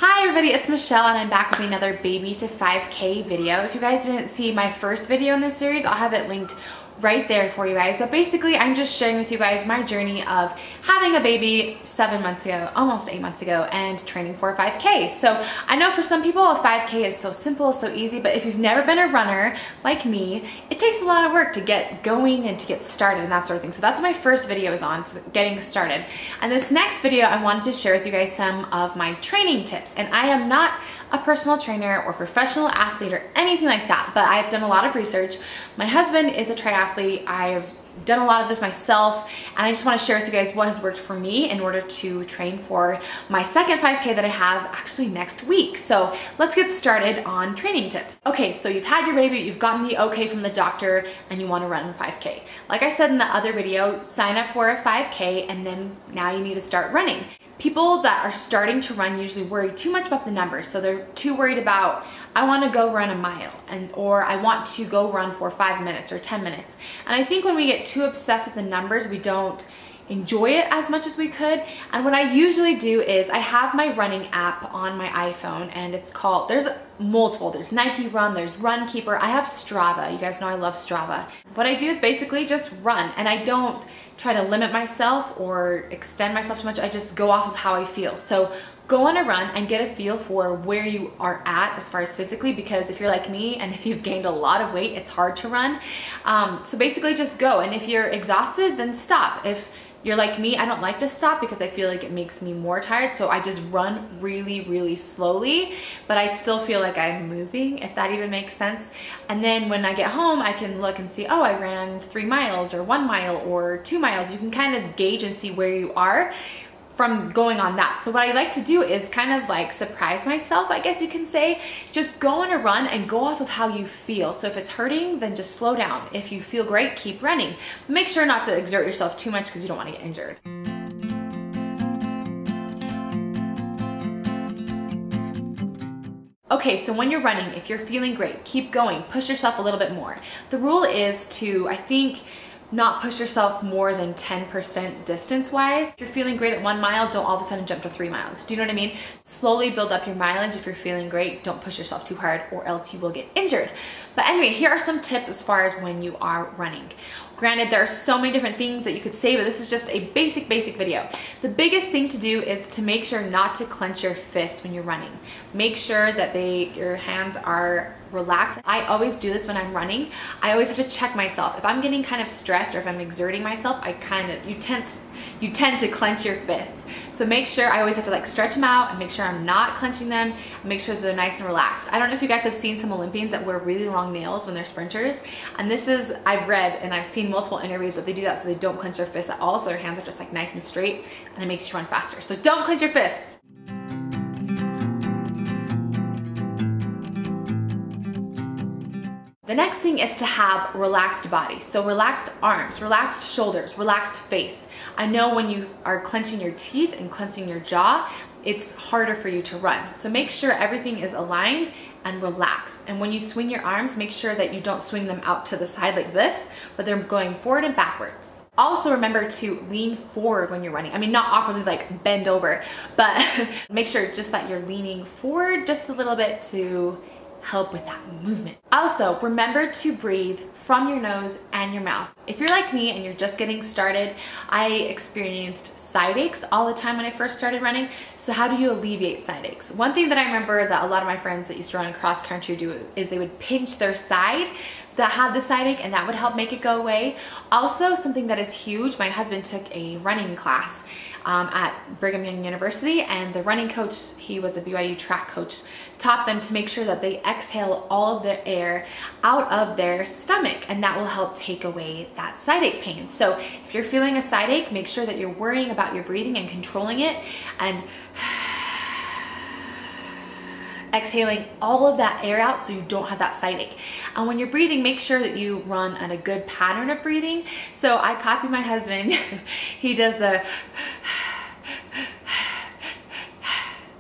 Hi everybody, it's Michelle and I'm back with another baby to 5K video. If you guys didn't see my first video in this series, I'll have it linked right there for you guys. But basically, I'm just sharing with you guys my journey of having a baby 7 months ago, almost 8 months ago, and training for a 5K. So I know for some people a 5K is so simple, so easy, but if you've never been a runner like me, it takes a lot of work to get going and to get started and that sort of thing. So that's what my first video is on, so getting started. And this next video, I wanted to share with you guys some of my training tips. And I am not a personal trainer or professional athlete or anything like that, but I've done a lot of research. My husband is a triathlete. I've done a lot of this myself, and I just want to share with you guys what has worked for me in order to train for my second 5K that I have actually next week. So let's get started on training tips. Okay, so you've had your baby, you've gotten the okay from the doctor, and you want to run a 5K. Like I said in the other video, sign up for a 5K, and then now you need to start running. People that are starting to run usually worry too much about the numbers. So they're too worried about, I want to go run a mile, or I want to go run for 5 minutes or 10 minutes. And I think when we get too obsessed with the numbers, we don't enjoy it as much as we could. And what I usually do is I have my running app on my iPhone, and it's called, there's multiple, there's Nike Run, there's Runkeeper, I have Strava. You guys know I love Strava. What I do is basically just run, and I don't try to limit myself or extend myself too much. I just go off of how I feel. So go on a run and get a feel for where you are at as far as physically, because if you're like me and if you've gained a lot of weight, it's hard to run. So basically just go, and if you're exhausted, then stop. If you're like me, I don't like to stop because I feel like it makes me more tired, so I just run really, really slowly, but I still feel like I'm moving, if that even makes sense. And then when I get home, I can look and see, oh, I ran 3 miles or 1 mile or 2 miles. You can kind of gauge and see where you are from going on that. So what I like to do is kind of like surprise myself, I guess you can say. Just go on a run and go off of how you feel. So if it's hurting, then just slow down. If you feel great, keep running. Make sure not to exert yourself too much because you don't want to get injured. Okay, so when you're running, if you're feeling great, keep going, push yourself a little bit more. The rule is to, I think, not push yourself more than 10% distance-wise. If you're feeling great at 1 mile, don't all of a sudden jump to 3 miles. Do you know what I mean? Slowly build up your mileage. If you're feeling great, don't push yourself too hard or else you will get injured. But anyway, here are some tips as far as when you are running. Granted, there are so many different things that you could say, but this is just a basic video. The biggest thing to do is to make sure not to clench your fists when you're running. Make sure that your hands are relaxed. I always do this when I'm running. I always have to check myself. If I'm getting kind of stressed or if I'm exerting myself, you tend to clench your fists. So make sure, I always have to like stretch them out and make sure I'm not clenching them, and make sure that they're nice and relaxed. I don't know if you guys have seen some Olympians that wear really long nails when they're sprinters, and this is, I've read and I've seen multiple interviews that they do that so they don't clench their fists at all, so their hands are just like nice and straight, and it makes you run faster. So don't clench your fists. The next thing is to have relaxed body. So relaxed arms, relaxed shoulders, relaxed face. I know when you are clenching your teeth and clenching your jaw, it's harder for you to run. So make sure everything is aligned and relaxed. And when you swing your arms, make sure that you don't swing them out to the side like this, but they're going forward and backwards. Also remember to lean forward when you're running. I mean, not awkwardly like bend over, but make sure just that you're leaning forward just a little bit to help with that movement. Also, remember to breathe from your nose and your mouth. If you're like me and you're just getting started, I experienced side aches all the time when I first started running. So how do you alleviate side aches? One thing that I remember that a lot of my friends that used to run cross country do is they would pinch their side that had the side ache, and that would help make it go away. Also, something that is huge, my husband took a running class at Brigham Young University, and the running coach, he was a BYU track coach, taught them to make sure that they exhale all of their air out of their stomach, and that will help take away that side ache pain. So if you're feeling a side ache, make sure that you're worrying about your breathing and controlling it, and exhaling all of that air out so you don't have that side ache. And when you're breathing, make sure that you run on a good pattern of breathing. So I copy my husband. He does the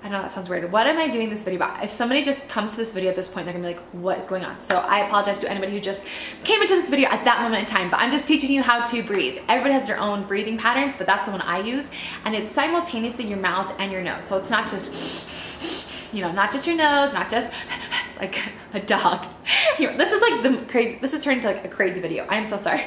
I know that sounds weird. What am I doing this video about? If somebody just comes to this video at this point, they're gonna be like, what is going on? So I apologize to anybody who just came into this video at that moment in time, but I'm just teaching you how to breathe. Everybody has their own breathing patterns, but that's the one I use. And it's simultaneously your mouth and your nose. So it's not just you know, not just your nose, not just like a dog. Here, this is like this is turning into like a crazy video. I am so sorry.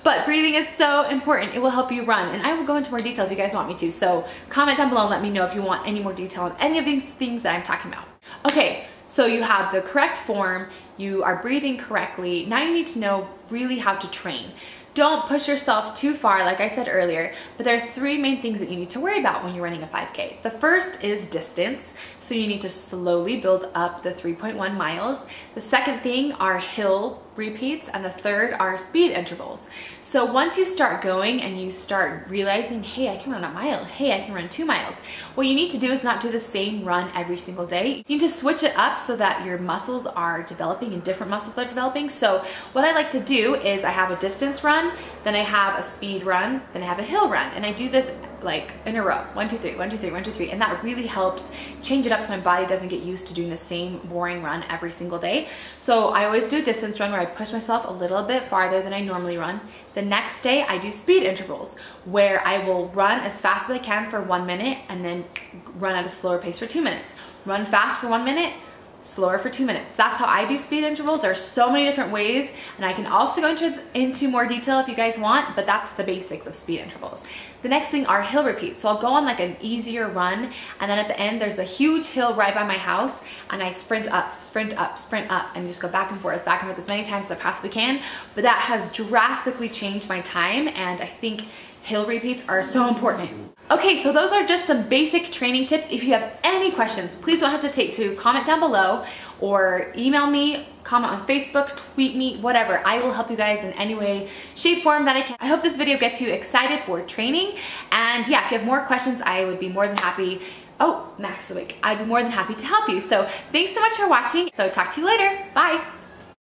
But breathing is so important. It will help you run. And I will go into more detail if you guys want me to. So comment down below and let me know if you want any more detail on any of these things that I'm talking about. Okay, so you have the correct form. You are breathing correctly. Now you need to know really how to train. Don't push yourself too far, like I said earlier, but there are 3 main things that you need to worry about when you're running a 5K. The first is distance, so you need to slowly build up the 3.1 miles. The second thing are hill repeats, and the third are speed intervals. So once you start going and you start realizing, hey, I can run a mile, hey, I can run 2 miles, what you need to do is not do the same run every single day. You need to switch it up so that your muscles are developing and different muscles are developing. So what I like to do is I have a distance run, then I have a speed run, then I have a hill run, and I do this like in a row, 1, 2, 3, 1, 2, 3, 1, 2, 3, and that really helps change it up so my body doesn't get used to doing the same boring run every single day. So I always do a distance run where I push myself a little bit farther than I normally run. The next day I do speed intervals where I will run as fast as I can for 1 minute and then run at a slower pace for 2 minutes. Run fast for 1 minute, slower for 2 minutes. That's how I do speed intervals. There are so many different ways, and I can also go into more detail if you guys want, but that's the basics of speed intervals. The next thing are hill repeats. So I'll go on like an easier run, and then at the end there's a huge hill right by my house, and I sprint up, sprint up, sprint up, and just go back and forth as many times as I possibly can. But that has drastically changed my time, and I think hill repeats are so important. Okay, so those are just some basic training tips. If you have any questions, please don't hesitate to comment down below or email me, comment on Facebook, tweet me, whatever. I will help you guys in any way, shape, form that I can. I hope this video gets you excited for training. And yeah, if you have more questions, I would be more than happy. Oh, Max is awake. I'd be more than happy to help you. So thanks so much for watching. So talk to you later. Bye.